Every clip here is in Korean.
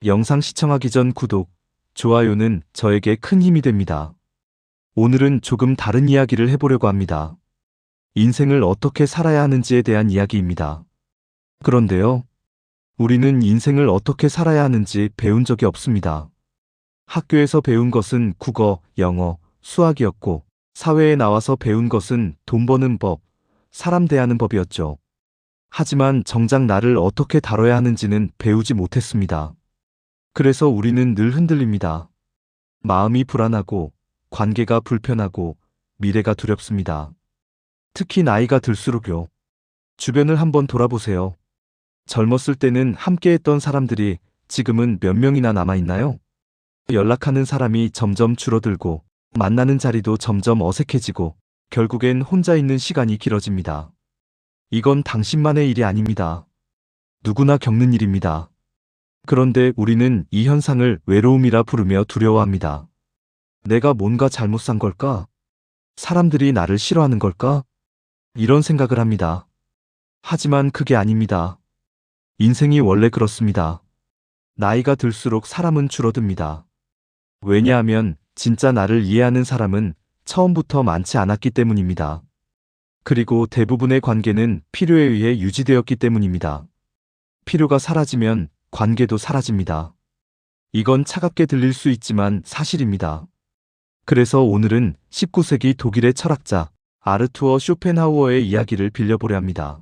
영상 시청하기 전 구독, 좋아요는 저에게 큰 힘이 됩니다. 오늘은 조금 다른 이야기를 해보려고 합니다. 인생을 어떻게 살아야 하는지에 대한 이야기입니다. 그런데요, 우리는 인생을 어떻게 살아야 하는지 배운 적이 없습니다. 학교에서 배운 것은 국어, 영어, 수학이었고, 사회에 나와서 배운 것은 돈 버는 법, 사람 대하는 법이었죠. 하지만 정작 나를 어떻게 다뤄야 하는지는 배우지 못했습니다. 그래서 우리는 늘 흔들립니다. 마음이 불안하고, 관계가 불편하고, 미래가 두렵습니다. 특히 나이가 들수록요. 주변을 한번 돌아보세요. 젊었을 때는 함께했던 사람들이 지금은 몇 명이나 남아있나요? 연락하는 사람이 점점 줄어들고, 만나는 자리도 점점 어색해지고, 결국엔 혼자 있는 시간이 길어집니다. 이건 당신만의 일이 아닙니다. 누구나 겪는 일입니다. 그런데 우리는 이 현상을 외로움이라 부르며 두려워합니다. 내가 뭔가 잘못 산 걸까? 사람들이 나를 싫어하는 걸까? 이런 생각을 합니다. 하지만 그게 아닙니다. 인생이 원래 그렇습니다. 나이가 들수록 사람은 줄어듭니다. 왜냐하면 진짜 나를 이해하는 사람은 처음부터 많지 않았기 때문입니다. 그리고 대부분의 관계는 필요에 의해 유지되었기 때문입니다. 필요가 사라지면 관계도 사라집니다. 이건 차갑게 들릴 수 있지만 사실입니다. 그래서 오늘은 19세기 독일의 철학자 아르투어 쇼펜하우어의 이야기를 빌려보려 합니다.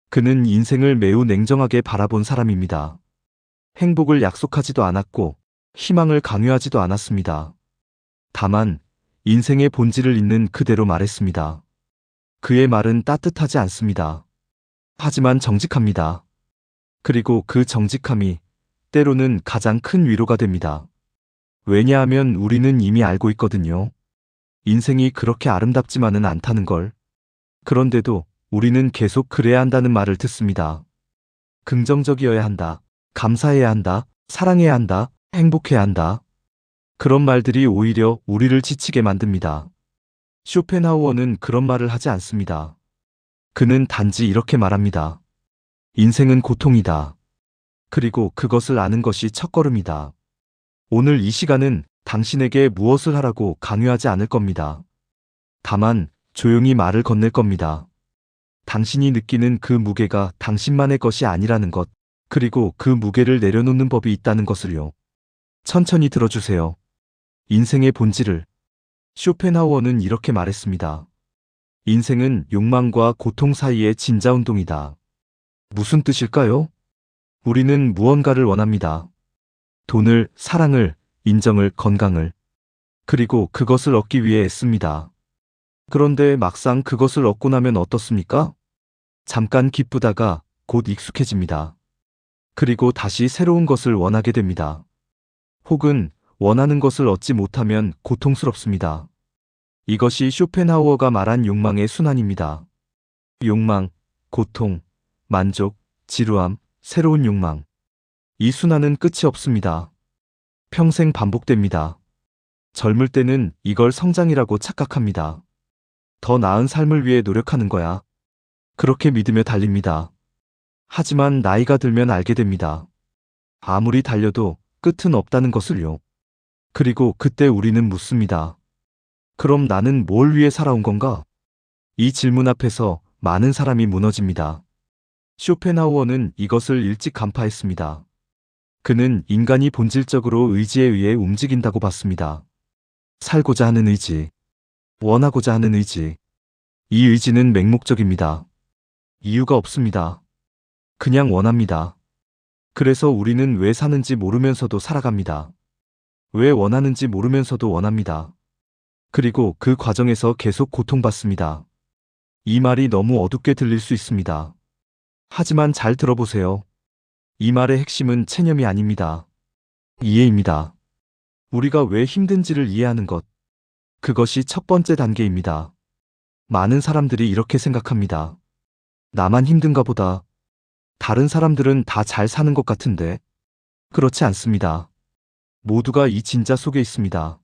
그는 인생을 매우 냉정하게 바라본 사람입니다. 행복을 약속하지도 않았고 희망을 강요하지도 않았습니다. 다만 인생의 본질을 있는 그대로 말했습니다. 그의 말은 따뜻하지 않습니다. 하지만 정직합니다. 그리고 그 정직함이 때로는 가장 큰 위로가 됩니다. 왜냐하면 우리는 이미 알고 있거든요. 인생이 그렇게 아름답지만은 않다는 걸. 그런데도 우리는 계속 그래야 한다는 말을 듣습니다. 긍정적이어야 한다. 감사해야 한다. 사랑해야 한다. 행복해야 한다. 그런 말들이 오히려 우리를 지치게 만듭니다. 쇼펜하우어는 그런 말을 하지 않습니다. 그는 단지 이렇게 말합니다. 인생은 고통이다. 그리고 그것을 아는 것이 첫걸음이다. 오늘 이 시간은 당신에게 무엇을 하라고 강요하지 않을 겁니다. 다만 조용히 말을 건넬 겁니다. 당신이 느끼는 그 무게가 당신만의 것이 아니라는 것, 그리고 그 무게를 내려놓는 법이 있다는 것을요. 천천히 들어주세요. 인생의 본질을. 쇼펜하우어는 이렇게 말했습니다. 인생은 욕망과 고통 사이의 진자운동이다. 무슨 뜻일까요? 우리는 무언가를 원합니다. 돈을, 사랑을, 인정을, 건강을. 그리고 그것을 얻기 위해 애씁니다. 그런데 막상 그것을 얻고 나면 어떻습니까? 잠깐 기쁘다가 곧 익숙해집니다. 그리고 다시 새로운 것을 원하게 됩니다. 혹은 원하는 것을 얻지 못하면 고통스럽습니다. 이것이 쇼펜하우어가 말한 욕망의 순환입니다. 욕망, 고통, 만족, 지루함, 새로운 욕망. 이 순환은 끝이 없습니다. 평생 반복됩니다. 젊을 때는 이걸 성장이라고 착각합니다. 더 나은 삶을 위해 노력하는 거야. 그렇게 믿으며 달립니다. 하지만 나이가 들면 알게 됩니다. 아무리 달려도 끝은 없다는 것을요. 그리고 그때 우리는 묻습니다. 그럼 나는 뭘 위해 살아온 건가? 이 질문 앞에서 많은 사람이 무너집니다. 쇼펜하우어는 이것을 일찍 간파했습니다. 그는 인간이 본질적으로 의지에 의해 움직인다고 봤습니다. 살고자 하는 의지, 원하고자 하는 의지. 이 의지는 맹목적입니다. 이유가 없습니다. 그냥 원합니다. 그래서 우리는 왜 사는지 모르면서도 살아갑니다. 왜 원하는지 모르면서도 원합니다. 그리고 그 과정에서 계속 고통받습니다. 이 말이 너무 어둡게 들릴 수 있습니다. 하지만 잘 들어보세요. 이 말의 핵심은 체념이 아닙니다. 이해입니다. 우리가 왜 힘든지를 이해하는 것. 그것이 첫 번째 단계입니다. 많은 사람들이 이렇게 생각합니다. 나만 힘든가 보다. 다른 사람들은 다 잘 사는 것 같은데. 그렇지 않습니다. 모두가 이 진자 속에 있습니다.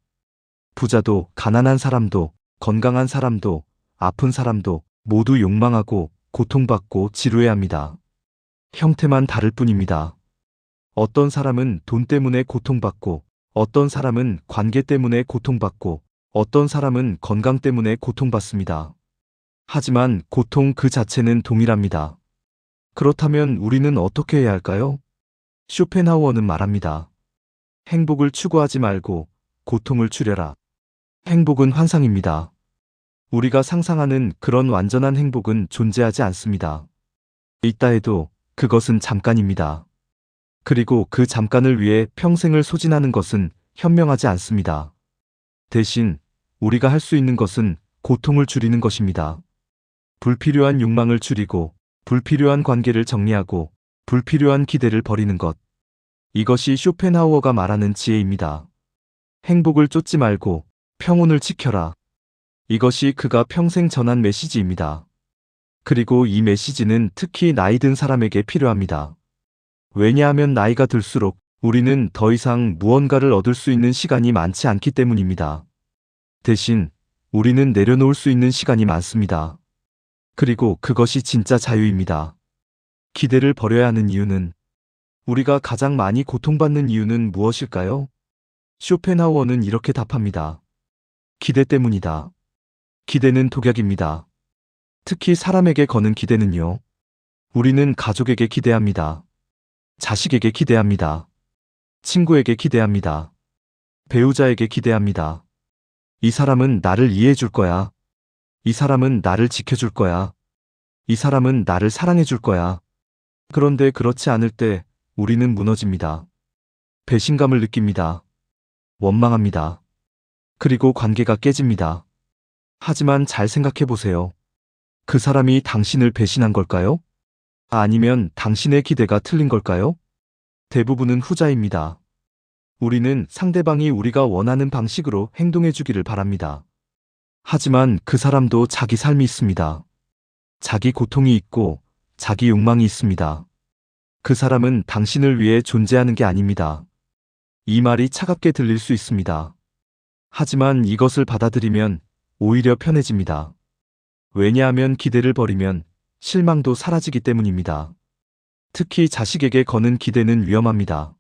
부자도, 가난한 사람도, 건강한 사람도, 아픈 사람도 모두 욕망하고 고통받고 지루해합니다. 형태만 다를 뿐입니다. 어떤 사람은 돈 때문에 고통받고, 어떤 사람은 관계 때문에 고통받고, 어떤 사람은 건강 때문에 고통받습니다. 하지만 고통 그 자체는 동일합니다. 그렇다면 우리는 어떻게 해야 할까요? 쇼펜하우어는 말합니다. 행복을 추구하지 말고 고통을 추려라. 행복은 환상입니다. 우리가 상상하는 그런 완전한 행복은 존재하지 않습니다. 있다 해도 그것은 잠깐입니다. 그리고 그 잠깐을 위해 평생을 소진하는 것은 현명하지 않습니다. 대신 우리가 할 수 있는 것은 고통을 줄이는 것입니다. 불필요한 욕망을 줄이고, 불필요한 관계를 정리하고, 불필요한 기대를 버리는 것. 이것이 쇼펜하우어가 말하는 지혜입니다. 행복을 쫓지 말고 평온을 지켜라. 이것이 그가 평생 전한 메시지입니다. 그리고 이 메시지는 특히 나이 든 사람에게 필요합니다. 왜냐하면 나이가 들수록 우리는 더 이상 무언가를 얻을 수 있는 시간이 많지 않기 때문입니다. 대신 우리는 내려놓을 수 있는 시간이 많습니다. 그리고 그것이 진짜 자유입니다. 기대를 버려야 하는 이유는, 우리가 가장 많이 고통받는 이유는 무엇일까요? 쇼펜하우어는 이렇게 답합니다. 기대 때문이다. 기대는 독약입니다. 특히 사람에게 거는 기대는요. 우리는 가족에게 기대합니다. 자식에게 기대합니다. 친구에게 기대합니다. 배우자에게 기대합니다. 이 사람은 나를 이해해 줄 거야. 이 사람은 나를 지켜줄 거야. 이 사람은 나를 사랑해 줄 거야. 그런데 그렇지 않을 때 우리는 무너집니다. 배신감을 느낍니다. 원망합니다. 그리고 관계가 깨집니다. 하지만 잘 생각해 보세요. 그 사람이 당신을 배신한 걸까요? 아니면 당신의 기대가 틀린 걸까요? 대부분은 후자입니다. 우리는 상대방이 우리가 원하는 방식으로 행동해 주기를 바랍니다. 하지만 그 사람도 자기 삶이 있습니다. 자기 고통이 있고 자기 욕망이 있습니다. 그 사람은 당신을 위해 존재하는 게 아닙니다. 이 말이 차갑게 들릴 수 있습니다. 하지만 이것을 받아들이면 오히려 편해집니다. 왜냐하면 기대를 버리면 실망도 사라지기 때문입니다. 특히 자식에게 거는 기대는 위험합니다.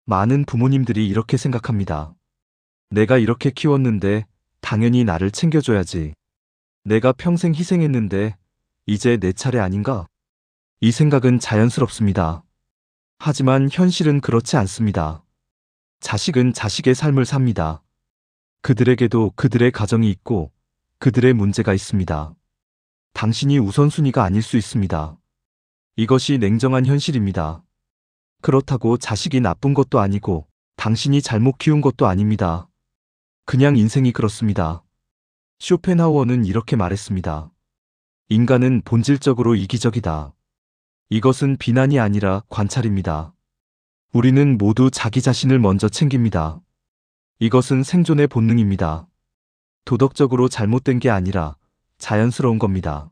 많은 부모님들이 이렇게 생각합니다. 내가 이렇게 키웠는데 당연히 나를 챙겨줘야지. 내가 평생 희생했는데 이제 내 차례 아닌가? 이 생각은 자연스럽습니다. 하지만 현실은 그렇지 않습니다. 자식은 자식의 삶을 삽니다. 그들에게도 그들의 가정이 있고 그들의 문제가 있습니다. 당신이 우선순위가 아닐 수 있습니다. 이것이 냉정한 현실입니다. 그렇다고 자식이 나쁜 것도 아니고 당신이 잘못 키운 것도 아닙니다. 그냥 인생이 그렇습니다. 쇼펜하우어는 이렇게 말했습니다. 인간은 본질적으로 이기적이다. 이것은 비난이 아니라 관찰입니다. 우리는 모두 자기 자신을 먼저 챙깁니다. 이것은 생존의 본능입니다. 도덕적으로 잘못된 게 아니라 자연스러운 겁니다.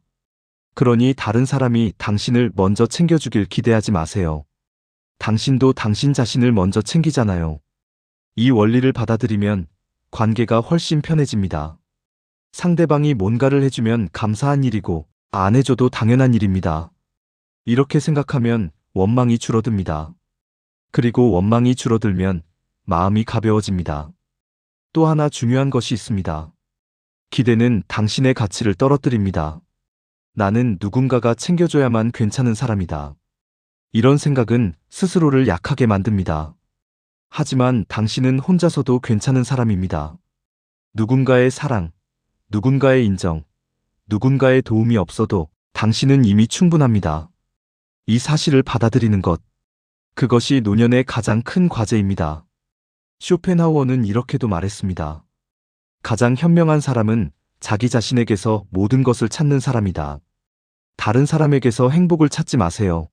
그러니 다른 사람이 당신을 먼저 챙겨주길 기대하지 마세요. 당신도 당신 자신을 먼저 챙기잖아요. 이 원리를 받아들이면 관계가 훨씬 편해집니다. 상대방이 뭔가를 해주면 감사한 일이고 안 해줘도 당연한 일입니다. 이렇게 생각하면 원망이 줄어듭니다. 그리고 원망이 줄어들면 마음이 가벼워집니다. 또 하나 중요한 것이 있습니다. 기대는 당신의 가치를 떨어뜨립니다. 나는 누군가가 챙겨줘야만 괜찮은 사람이다. 이런 생각은 스스로를 약하게 만듭니다. 하지만 당신은 혼자서도 괜찮은 사람입니다. 누군가의 사랑, 누군가의 인정, 누군가의 도움이 없어도 당신은 이미 충분합니다. 이 사실을 받아들이는 것, 그것이 노년의 가장 큰 과제입니다. 쇼펜하우어는 이렇게도 말했습니다. 가장 현명한 사람은 자기 자신에게서 모든 것을 찾는 사람이다. 다른 사람에게서 행복을 찾지 마세요.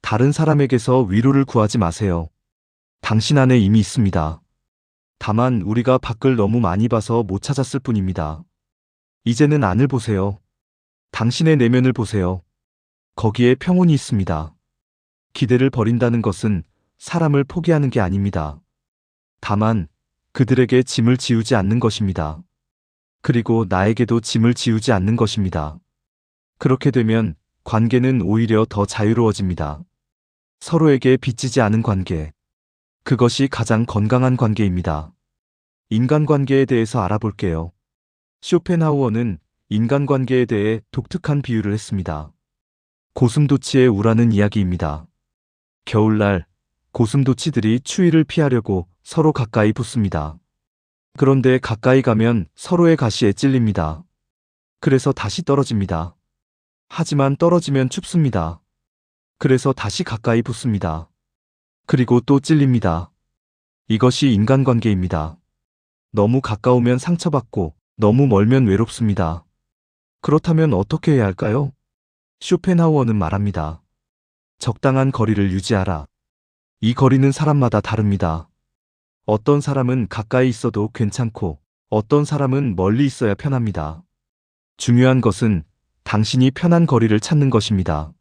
다른 사람에게서 위로를 구하지 마세요. 당신 안에 이미 있습니다. 다만 우리가 밖을 너무 많이 봐서 못 찾았을 뿐입니다. 이제는 안을 보세요. 당신의 내면을 보세요. 거기에 평온이 있습니다. 기대를 버린다는 것은 사람을 포기하는 게 아닙니다. 다만 그들에게 짐을 지우지 않는 것입니다. 그리고 나에게도 짐을 지우지 않는 것입니다. 그렇게 되면 관계는 오히려 더 자유로워집니다. 서로에게 빚지지 않은 관계. 그것이 가장 건강한 관계입니다. 인간관계에 대해서 알아볼게요. 쇼펜하우어는 인간관계에 대해 독특한 비유를 했습니다. 고슴도치의 우라는 이야기입니다. 겨울날 고슴도치들이 추위를 피하려고 서로 가까이 붙습니다. 그런데 가까이 가면 서로의 가시에 찔립니다. 그래서 다시 떨어집니다. 하지만 떨어지면 춥습니다. 그래서 다시 가까이 붙습니다. 그리고 또 찔립니다. 이것이 인간관계입니다. 너무 가까우면 상처받고 너무 멀면 외롭습니다. 그렇다면 어떻게 해야 할까요? 쇼펜하우어는 말합니다. 적당한 거리를 유지하라. 이 거리는 사람마다 다릅니다. 어떤 사람은 가까이 있어도 괜찮고 어떤 사람은 멀리 있어야 편합니다. 중요한 것은 당신이 편한 거리를 찾는 것입니다.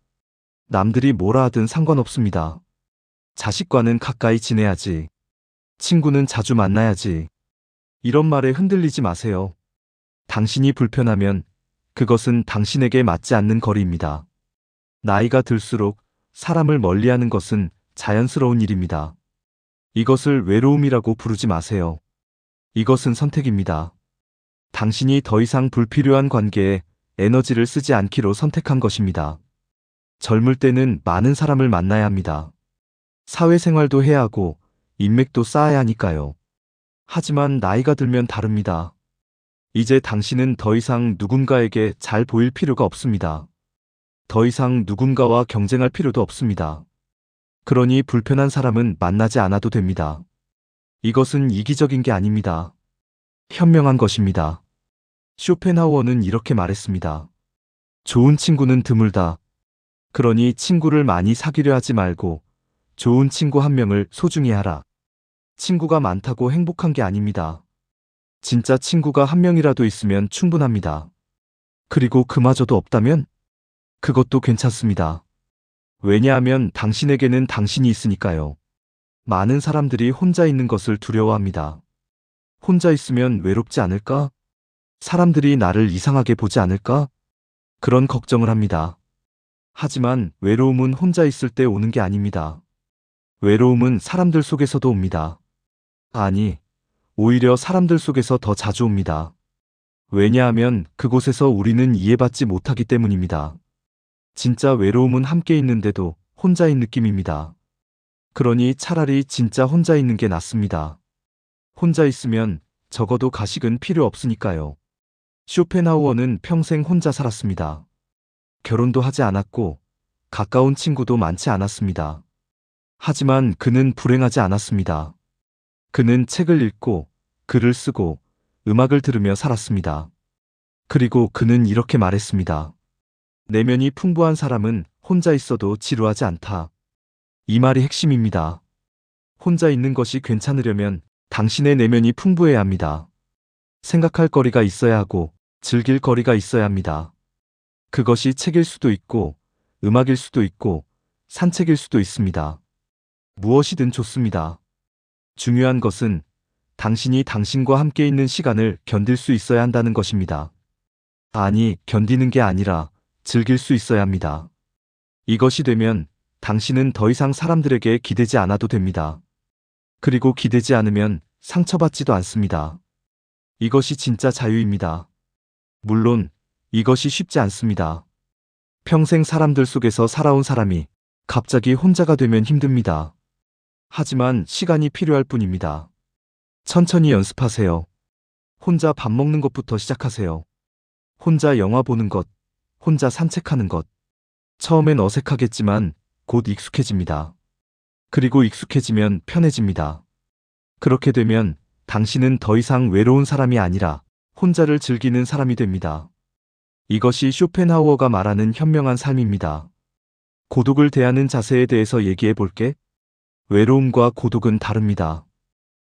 남들이 뭐라 하든 상관없습니다. 자식과는 가까이 지내야지. 친구는 자주 만나야지. 이런 말에 흔들리지 마세요. 당신이 불편하면 그것은 당신에게 맞지 않는 거리입니다. 나이가 들수록 사람을 멀리하는 것은 자연스러운 일입니다. 이것을 외로움이라고 부르지 마세요. 이것은 선택입니다. 당신이 더 이상 불필요한 관계에 에너지를 쓰지 않기로 선택한 것입니다. 젊을 때는 많은 사람을 만나야 합니다. 사회생활도 해야 하고 인맥도 쌓아야 하니까요. 하지만 나이가 들면 다릅니다. 이제 당신은 더 이상 누군가에게 잘 보일 필요가 없습니다. 더 이상 누군가와 경쟁할 필요도 없습니다. 그러니 불편한 사람은 만나지 않아도 됩니다. 이것은 이기적인 게 아닙니다. 현명한 것입니다. 쇼펜하우어는 이렇게 말했습니다. 좋은 친구는 드물다. 그러니 친구를 많이 사귀려 하지 말고 좋은 친구 한 명을 소중히 하라. 친구가 많다고 행복한 게 아닙니다. 진짜 친구가 한 명이라도 있으면 충분합니다. 그리고 그마저도 없다면? 그것도 괜찮습니다. 왜냐하면 당신에게는 당신이 있으니까요. 많은 사람들이 혼자 있는 것을 두려워합니다. 혼자 있으면 외롭지 않을까? 사람들이 나를 이상하게 보지 않을까? 그런 걱정을 합니다. 하지만 외로움은 혼자 있을 때 오는 게 아닙니다. 외로움은 사람들 속에서도 옵니다. 아니, 오히려 사람들 속에서 더 자주 옵니다. 왜냐하면 그곳에서 우리는 이해받지 못하기 때문입니다. 진짜 외로움은 함께 있는데도 혼자인 느낌입니다. 그러니 차라리 진짜 혼자 있는 게 낫습니다. 혼자 있으면 적어도 가식은 필요 없으니까요. 쇼펜하우어는 평생 혼자 살았습니다. 결혼도 하지 않았고 가까운 친구도 많지 않았습니다. 하지만 그는 불행하지 않았습니다. 그는 책을 읽고 글을 쓰고 음악을 들으며 살았습니다. 그리고 그는 이렇게 말했습니다. 내면이 풍부한 사람은 혼자 있어도 지루하지 않다. 이 말이 핵심입니다. 혼자 있는 것이 괜찮으려면 당신의 내면이 풍부해야 합니다. 생각할 거리가 있어야 하고 즐길 거리가 있어야 합니다. 그것이 책일 수도 있고 음악일 수도 있고 산책일 수도 있습니다. 무엇이든 좋습니다. 중요한 것은 당신이 당신과 함께 있는 시간을 견딜 수 있어야 한다는 것입니다. 아니, 견디는 게 아니라 즐길 수 있어야 합니다. 이것이 되면 당신은 더 이상 사람들에게 기대지 않아도 됩니다. 그리고 기대지 않으면 상처받지도 않습니다. 이것이 진짜 자유입니다. 물론 이것이 쉽지 않습니다. 평생 사람들 속에서 살아온 사람이 갑자기 혼자가 되면 힘듭니다. 하지만 시간이 필요할 뿐입니다. 천천히 연습하세요. 혼자 밥 먹는 것부터 시작하세요. 혼자 영화 보는 것, 혼자 산책하는 것. 처음엔 어색하겠지만 곧 익숙해집니다. 그리고 익숙해지면 편해집니다. 그렇게 되면 당신은 더 이상 외로운 사람이 아니라 혼자를 즐기는 사람이 됩니다. 이것이 쇼펜하우어가 말하는 현명한 삶입니다. 고독을 대하는 자세에 대해서 얘기해 볼게. 외로움과 고독은 다릅니다.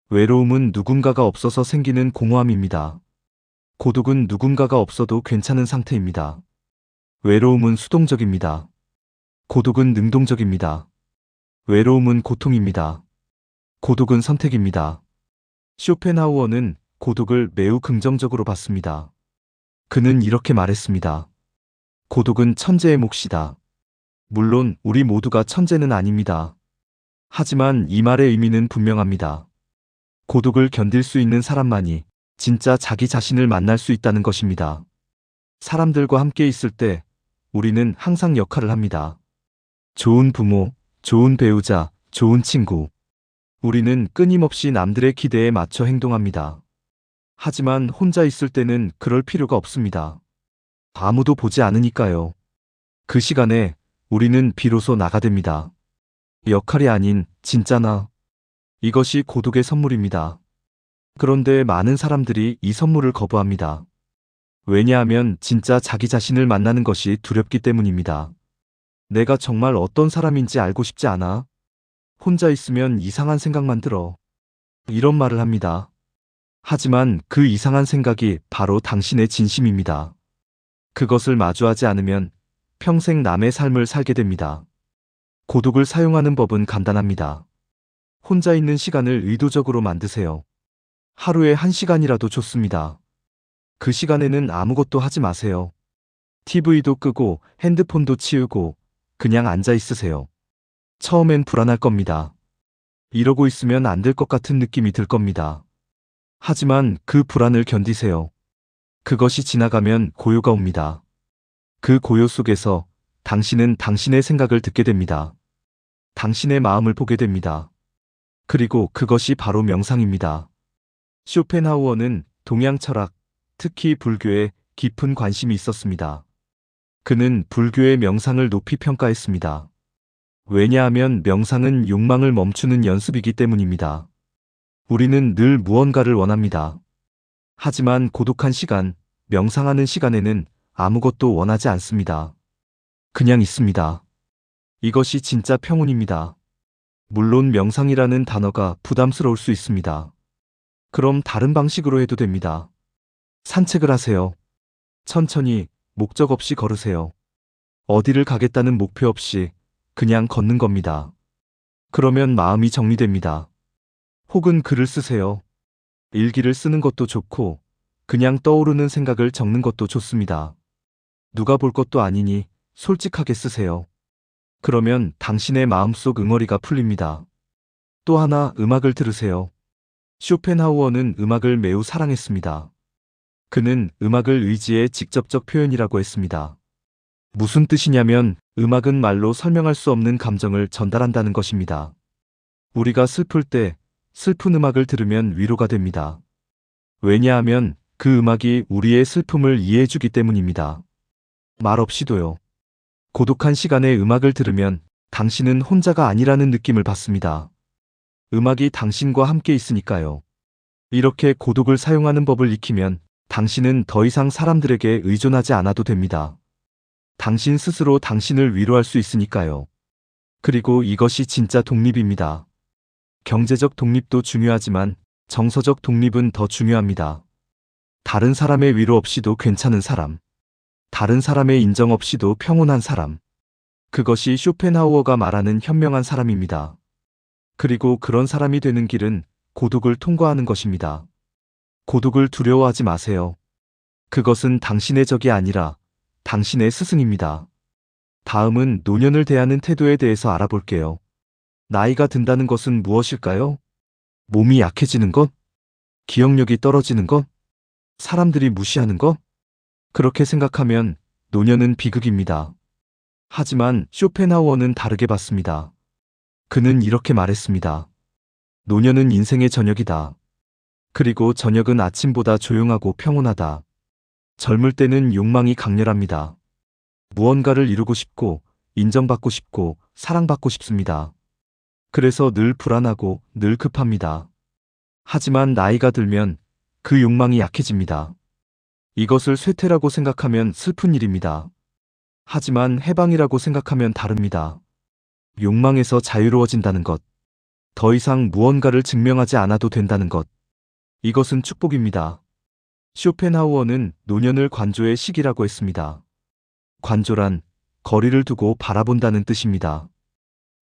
외로움은 누군가가 없어서 생기는 공허함입니다. 고독은 누군가가 없어도 괜찮은 상태입니다. 외로움은 수동적입니다. 고독은 능동적입니다. 외로움은 고통입니다. 고독은 선택입니다. 쇼펜하우어는 고독을 매우 긍정적으로 봤습니다. 그는 이렇게 말했습니다. 고독은 천재의 몫이다. 물론 우리 모두가 천재는 아닙니다. 하지만 이 말의 의미는 분명합니다. 고독을 견딜 수 있는 사람만이 진짜 자기 자신을 만날 수 있다는 것입니다. 사람들과 함께 있을 때 우리는 항상 역할을 합니다. 좋은 부모, 좋은 배우자, 좋은 친구. 우리는 끊임없이 남들의 기대에 맞춰 행동합니다. 하지만 혼자 있을 때는 그럴 필요가 없습니다. 아무도 보지 않으니까요. 그 시간에 우리는 비로소 나가 됩니다. 역할이 아닌 진짜 나. 이것이 고독의 선물입니다. 그런데 많은 사람들이 이 선물을 거부합니다. 왜냐하면 진짜 자기 자신을 만나는 것이 두렵기 때문입니다. 내가 정말 어떤 사람인지 알고 싶지 않아. 혼자 있으면 이상한 생각만 들어. 이런 말을 합니다. 하지만 그 이상한 생각이 바로 당신의 진심입니다. 그것을 마주하지 않으면 평생 남의 삶을 살게 됩니다. 고독을 사용하는 법은 간단합니다. 혼자 있는 시간을 의도적으로 만드세요. 하루에 1시간이라도 좋습니다. 그 시간에는 아무것도 하지 마세요. TV도 끄고 핸드폰도 치우고 그냥 앉아 있으세요. 처음엔 불안할 겁니다. 이러고 있으면 안 될 것 같은 느낌이 들 겁니다. 하지만 그 불안을 견디세요. 그것이 지나가면 고요가 옵니다. 그 고요 속에서 당신은 당신의 생각을 듣게 됩니다. 당신의 마음을 보게 됩니다. 그리고 그것이 바로 명상입니다. 쇼펜하우어는 동양 철학, 특히 불교에 깊은 관심이 있었습니다. 그는 불교의 명상을 높이 평가했습니다. 왜냐하면 명상은 욕망을 멈추는 연습이기 때문입니다. 우리는 늘 무언가를 원합니다. 하지만 고독한 시간, 명상하는 시간에는 아무것도 원하지 않습니다. 그냥 있습니다. 이것이 진짜 평온입니다. 물론 명상이라는 단어가 부담스러울 수 있습니다. 그럼 다른 방식으로 해도 됩니다. 산책을 하세요. 천천히, 목적 없이 걸으세요. 어디를 가겠다는 목표 없이 그냥 걷는 겁니다. 그러면 마음이 정리됩니다. 혹은 글을 쓰세요. 일기를 쓰는 것도 좋고 그냥 떠오르는 생각을 적는 것도 좋습니다. 누가 볼 것도 아니니 솔직하게 쓰세요. 그러면 당신의 마음속 응어리가 풀립니다. 또 하나 음악을 들으세요. 쇼펜하우어는 음악을 매우 사랑했습니다. 그는 음악을 의지의 직접적 표현이라고 했습니다. 무슨 뜻이냐면 음악은 말로 설명할 수 없는 감정을 전달한다는 것입니다. 우리가 슬플 때 슬픈 음악을 들으면 위로가 됩니다. 왜냐하면 그 음악이 우리의 슬픔을 이해해주기 때문입니다. 말없이도요. 고독한 시간에 음악을 들으면 당신은 혼자가 아니라는 느낌을 받습니다. 음악이 당신과 함께 있으니까요. 이렇게 고독을 사용하는 법을 익히면 당신은 더 이상 사람들에게 의존하지 않아도 됩니다. 당신 스스로 당신을 위로할 수 있으니까요. 그리고 이것이 진짜 독립입니다. 경제적 독립도 중요하지만 정서적 독립은 더 중요합니다. 다른 사람의 위로 없이도 괜찮은 사람. 다른 사람의 인정 없이도 평온한 사람. 그것이 쇼펜하우어가 말하는 현명한 사람입니다. 그리고 그런 사람이 되는 길은 고독을 통과하는 것입니다. 고독을 두려워하지 마세요. 그것은 당신의 적이 아니라 당신의 스승입니다. 다음은 노년을 대하는 태도에 대해서 알아볼게요. 나이가 든다는 것은 무엇일까요? 몸이 약해지는 것? 기억력이 떨어지는 것? 사람들이 무시하는 것? 그렇게 생각하면 노년은 비극입니다. 하지만 쇼펜하우어는 다르게 봤습니다. 그는 이렇게 말했습니다. 노년은 인생의 저녁이다. 그리고 저녁은 아침보다 조용하고 평온하다. 젊을 때는 욕망이 강렬합니다. 무언가를 이루고 싶고, 인정받고 싶고, 사랑받고 싶습니다. 그래서 늘 불안하고 늘 급합니다. 하지만 나이가 들면 그 욕망이 약해집니다. 이것을 쇠퇴라고 생각하면 슬픈 일입니다. 하지만 해방이라고 생각하면 다릅니다. 욕망에서 자유로워진다는 것. 더 이상 무언가를 증명하지 않아도 된다는 것. 이것은 축복입니다. 쇼펜하우어는 노년을 관조의 시기라고 했습니다. 관조란 거리를 두고 바라본다는 뜻입니다.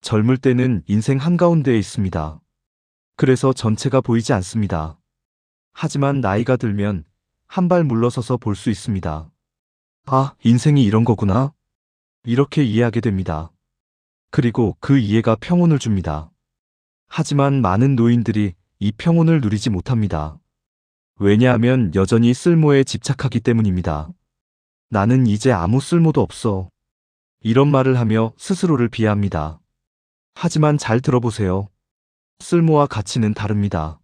젊을 때는 인생 한가운데에 있습니다. 그래서 전체가 보이지 않습니다. 하지만 나이가 들면 한 발 물러서서 볼 수 있습니다. 아, 인생이 이런 거구나. 이렇게 이해하게 됩니다. 그리고 그 이해가 평온을 줍니다. 하지만 많은 노인들이 이 평온을 누리지 못합니다. 왜냐하면 여전히 쓸모에 집착하기 때문입니다. 나는 이제 아무 쓸모도 없어. 이런 말을 하며 스스로를 비하합니다. 하지만 잘 들어보세요. 쓸모와 가치는 다릅니다.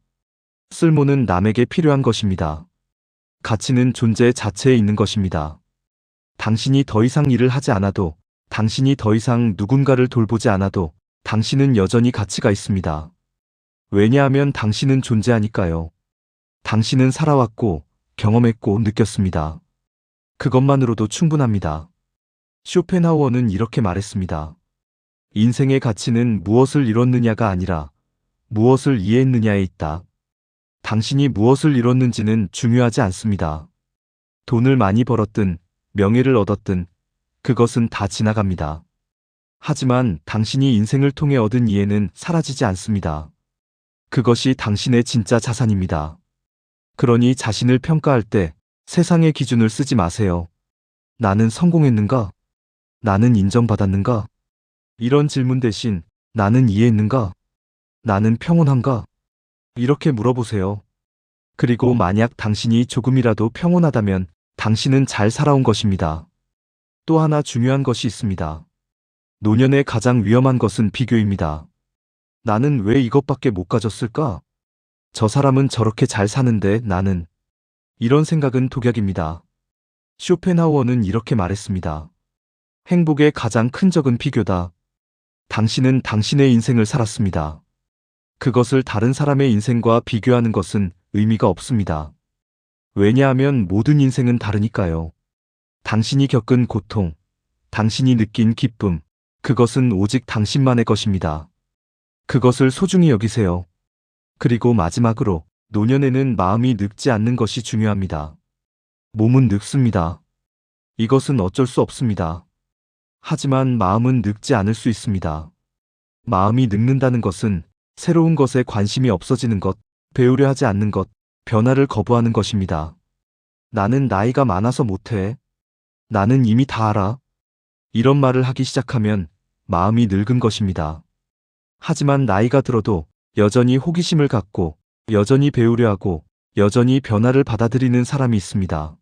쓸모는 남에게 필요한 것입니다. 가치는 존재 자체에 있는 것입니다. 당신이 더 이상 일을 하지 않아도, 당신이 더 이상 누군가를 돌보지 않아도 당신은 여전히 가치가 있습니다. 왜냐하면 당신은 존재하니까요. 당신은 살아왔고, 경험했고, 느꼈습니다. 그것만으로도 충분합니다. 쇼펜하우어는 이렇게 말했습니다. 인생의 가치는 무엇을 이뤘느냐가 아니라 무엇을 이해했느냐에 있다. 당신이 무엇을 이뤘는지는 중요하지 않습니다. 돈을 많이 벌었든 명예를 얻었든 그것은 다 지나갑니다. 하지만 당신이 인생을 통해 얻은 이해는 사라지지 않습니다. 그것이 당신의 진짜 자산입니다. 그러니 자신을 평가할 때 세상의 기준을 쓰지 마세요. 나는 성공했는가? 나는 인정받았는가? 이런 질문 대신 나는 이해했는가? 나는 평온한가? 이렇게 물어보세요. 그리고 만약 당신이 조금이라도 평온하다면 당신은 잘 살아온 것입니다. 또 하나 중요한 것이 있습니다. 노년의 가장 위험한 것은 비교입니다. 나는 왜 이것밖에 못 가졌을까? 저 사람은 저렇게 잘 사는데 나는. 이런 생각은 독약입니다. 쇼펜하우어는 이렇게 말했습니다. 행복의 가장 큰 적은 비교다. 당신은 당신의 인생을 살았습니다. 그것을 다른 사람의 인생과 비교하는 것은 의미가 없습니다. 왜냐하면 모든 인생은 다르니까요. 당신이 겪은 고통, 당신이 느낀 기쁨, 그것은 오직 당신만의 것입니다. 그것을 소중히 여기세요. 그리고 마지막으로 노년에는 마음이 늙지 않는 것이 중요합니다. 몸은 늙습니다. 이것은 어쩔 수 없습니다. 하지만 마음은 늙지 않을 수 있습니다. 마음이 늙는다는 것은 새로운 것에 관심이 없어지는 것, 배우려 하지 않는 것, 변화를 거부하는 것입니다. 나는 나이가 많아서 못해. 나는 이미 다 알아. 이런 말을 하기 시작하면 마음이 늙은 것입니다. 하지만 나이가 들어도 여전히 호기심을 갖고, 여전히 배우려 하고, 여전히 변화를 받아들이는 사람이 있습니다.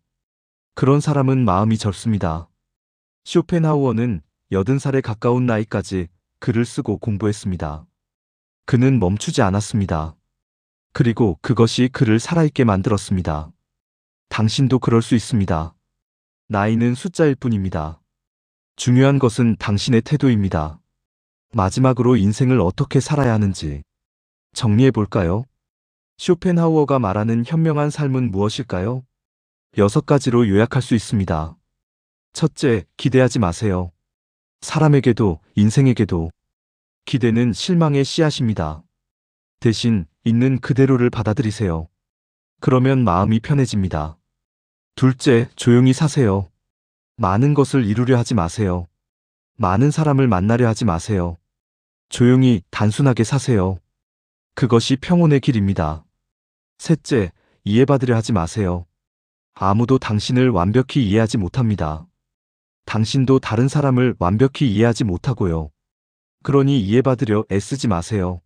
그런 사람은 마음이 젊습니다. 쇼펜하우어는 80살에 가까운 나이까지 글을 쓰고 공부했습니다. 그는 멈추지 않았습니다. 그리고 그것이 그를 살아있게 만들었습니다. 당신도 그럴 수 있습니다. 나이는 숫자일 뿐입니다. 중요한 것은 당신의 태도입니다. 마지막으로 인생을 어떻게 살아야 하는지 정리해 볼까요? 쇼펜하우어가 말하는 현명한 삶은 무엇일까요? 6가지로 요약할 수 있습니다. 첫째, 기대하지 마세요. 사람에게도 인생에게도. 기대는 실망의 씨앗입니다. 대신 있는 그대로를 받아들이세요. 그러면 마음이 편해집니다. 둘째, 조용히 사세요. 많은 것을 이루려 하지 마세요. 많은 사람을 만나려 하지 마세요. 조용히 단순하게 사세요. 그것이 평온의 길입니다. 셋째, 이해받으려 하지 마세요. 아무도 당신을 완벽히 이해하지 못합니다. 당신도 다른 사람을 완벽히 이해하지 못하고요. 그러니 이해받으려 애쓰지 마세요.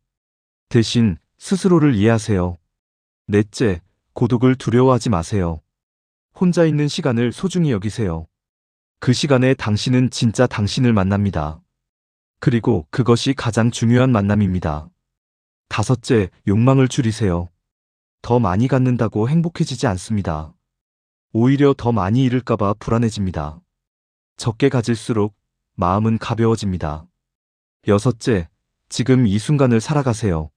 대신 스스로를 이해하세요. 넷째, 고독을 두려워하지 마세요. 혼자 있는 시간을 소중히 여기세요. 그 시간에 당신은 진짜 당신을 만납니다. 그리고 그것이 가장 중요한 만남입니다. 다섯째, 욕망을 줄이세요. 더 많이 갖는다고 행복해지지 않습니다. 오히려 더 많이 잃을까봐 불안해집니다. 적게 가질수록 마음은 가벼워집니다. 여섯째, 지금 이 순간을 살아가세요.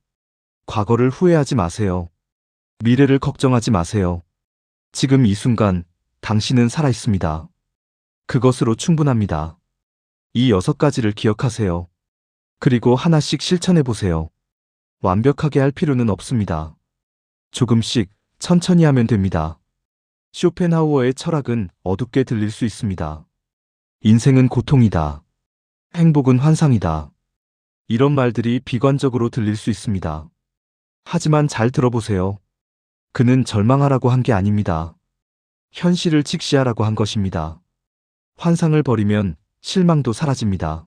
과거를 후회하지 마세요. 미래를 걱정하지 마세요. 지금 이 순간 당신은 살아있습니다. 그것으로 충분합니다. 이 6가지를 기억하세요. 그리고 하나씩 실천해 보세요. 완벽하게 할 필요는 없습니다. 조금씩 천천히 하면 됩니다. 쇼펜하우어의 철학은 어둡게 들릴 수 있습니다. 인생은 고통이다. 행복은 환상이다. 이런 말들이 비관적으로 들릴 수 있습니다. 하지만 잘 들어보세요. 그는 절망하라고 한 게 아닙니다. 현실을 직시하라고 한 것입니다. 환상을 버리면 실망도 사라집니다.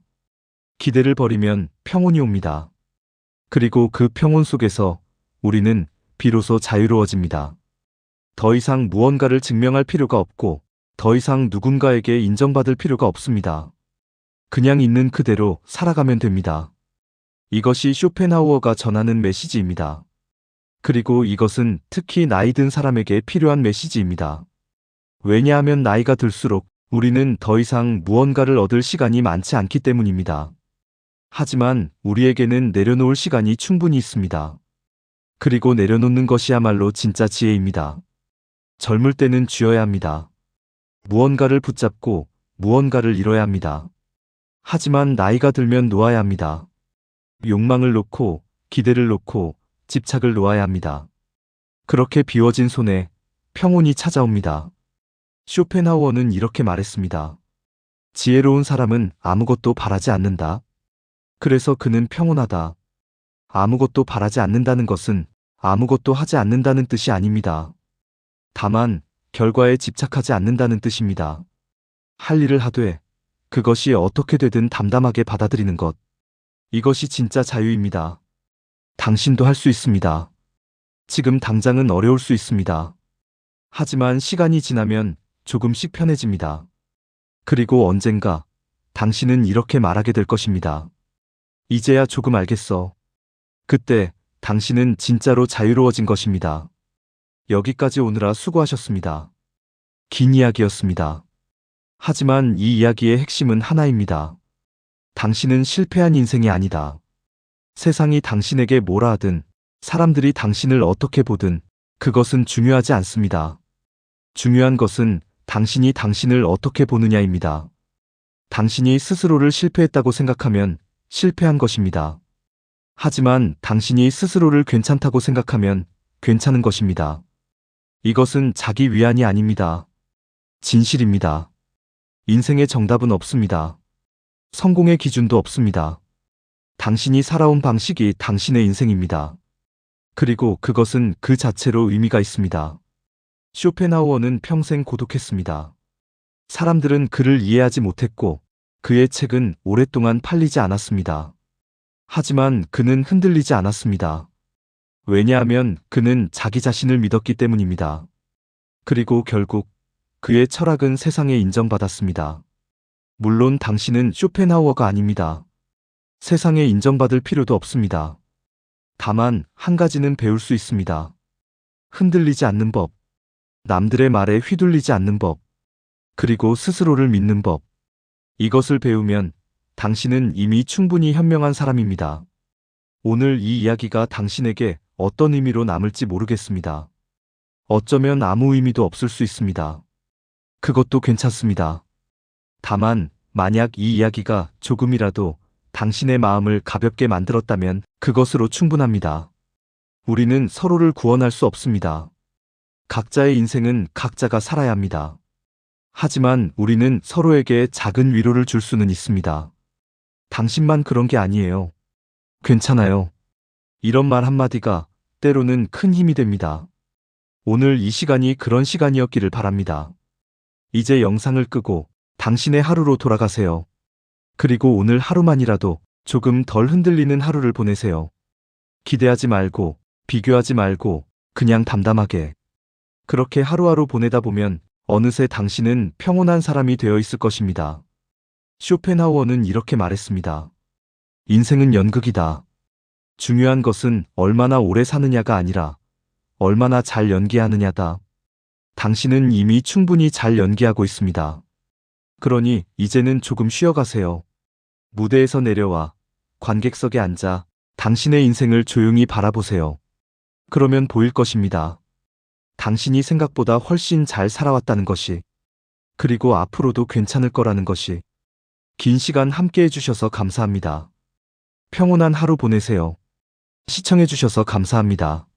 기대를 버리면 평온이 옵니다. 그리고 그 평온 속에서 우리는 비로소 자유로워집니다. 더 이상 무언가를 증명할 필요가 없고 더 이상 누군가에게 인정받을 필요가 없습니다. 그냥 있는 그대로 살아가면 됩니다. 이것이 쇼펜하우어가 전하는 메시지입니다. 그리고 이것은 특히 나이 든 사람에게 필요한 메시지입니다. 왜냐하면 나이가 들수록 우리는 더 이상 무언가를 얻을 시간이 많지 않기 때문입니다. 하지만 우리에게는 내려놓을 시간이 충분히 있습니다. 그리고 내려놓는 것이야말로 진짜 지혜입니다. 젊을 때는 쥐어야 합니다. 무언가를 붙잡고 무언가를 이뤄야 합니다. 하지만 나이가 들면 놓아야 합니다. 욕망을 놓고 기대를 놓고 집착을 놓아야 합니다. 그렇게 비워진 손에 평온이 찾아옵니다. 쇼펜하우어는 이렇게 말했습니다. 지혜로운 사람은 아무것도 바라지 않는다. 그래서 그는 평온하다. 아무것도 바라지 않는다는 것은 아무것도 하지 않는다는 뜻이 아닙니다. 다만 결과에 집착하지 않는다는 뜻입니다. 할 일을 하되 그것이 어떻게 되든 담담하게 받아들이는 것. 이것이 진짜 자유입니다. 당신도 할 수 있습니다. 지금 당장은 어려울 수 있습니다. 하지만 시간이 지나면 조금씩 편해집니다. 그리고 언젠가 당신은 이렇게 말하게 될 것입니다. 이제야 조금 알겠어. 그때 당신은 진짜로 자유로워진 것입니다. 여기까지 오느라 수고하셨습니다. 긴 이야기였습니다. 하지만 이 이야기의 핵심은 하나입니다. 당신은 실패한 인생이 아니다. 세상이 당신에게 뭐라 하든, 사람들이 당신을 어떻게 보든 그것은 중요하지 않습니다. 중요한 것은 당신이 당신을 어떻게 보느냐입니다. 당신이 스스로를 실패했다고 생각하면 실패한 것입니다. 하지만 당신이 스스로를 괜찮다고 생각하면 괜찮은 것입니다. 이것은 자기 위안이 아닙니다. 진실입니다. 인생의 정답은 없습니다. 성공의 기준도 없습니다. 당신이 살아온 방식이 당신의 인생입니다. 그리고 그것은 그 자체로 의미가 있습니다. 쇼펜하우어는 평생 고독했습니다. 사람들은 그를 이해하지 못했고 그의 책은 오랫동안 팔리지 않았습니다. 하지만 그는 흔들리지 않았습니다. 왜냐하면 그는 자기 자신을 믿었기 때문입니다. 그리고 결국 그의 철학은 세상에 인정받았습니다. 물론 당신은 쇼펜하우어가 아닙니다. 세상에 인정받을 필요도 없습니다. 다만 한 가지는 배울 수 있습니다. 흔들리지 않는 법, 남들의 말에 휘둘리지 않는 법, 그리고 스스로를 믿는 법. 이것을 배우면 당신은 이미 충분히 현명한 사람입니다. 오늘 이 이야기가 당신에게 어떤 의미로 남을지 모르겠습니다. 어쩌면 아무 의미도 없을 수 있습니다. 그것도 괜찮습니다. 다만 만약 이 이야기가 조금이라도 당신의 마음을 가볍게 만들었다면 그것으로 충분합니다. 우리는 서로를 구원할 수 없습니다. 각자의 인생은 각자가 살아야 합니다. 하지만 우리는 서로에게 작은 위로를 줄 수는 있습니다. 당신만 그런 게 아니에요. 괜찮아요. 이런 말 한마디가 때로는 큰 힘이 됩니다. 오늘 이 시간이 그런 시간이었기를 바랍니다. 이제 영상을 끄고 당신의 하루로 돌아가세요. 그리고 오늘 하루만이라도 조금 덜 흔들리는 하루를 보내세요. 기대하지 말고, 비교하지 말고, 그냥 담담하게. 그렇게 하루하루 보내다 보면 어느새 당신은 평온한 사람이 되어 있을 것입니다. 쇼펜하우어는 이렇게 말했습니다. 인생은 연극이다. 중요한 것은 얼마나 오래 사느냐가 아니라 얼마나 잘 연기하느냐다. 당신은 이미 충분히 잘 연기하고 있습니다. 그러니 이제는 조금 쉬어가세요. 무대에서 내려와 관객석에 앉아 당신의 인생을 조용히 바라보세요. 그러면 보일 것입니다. 당신이 생각보다 훨씬 잘 살아왔다는 것이, 그리고 앞으로도 괜찮을 거라는 것이. 긴 시간 함께 해주셔서 감사합니다. 평온한 하루 보내세요. 시청해주셔서 감사합니다.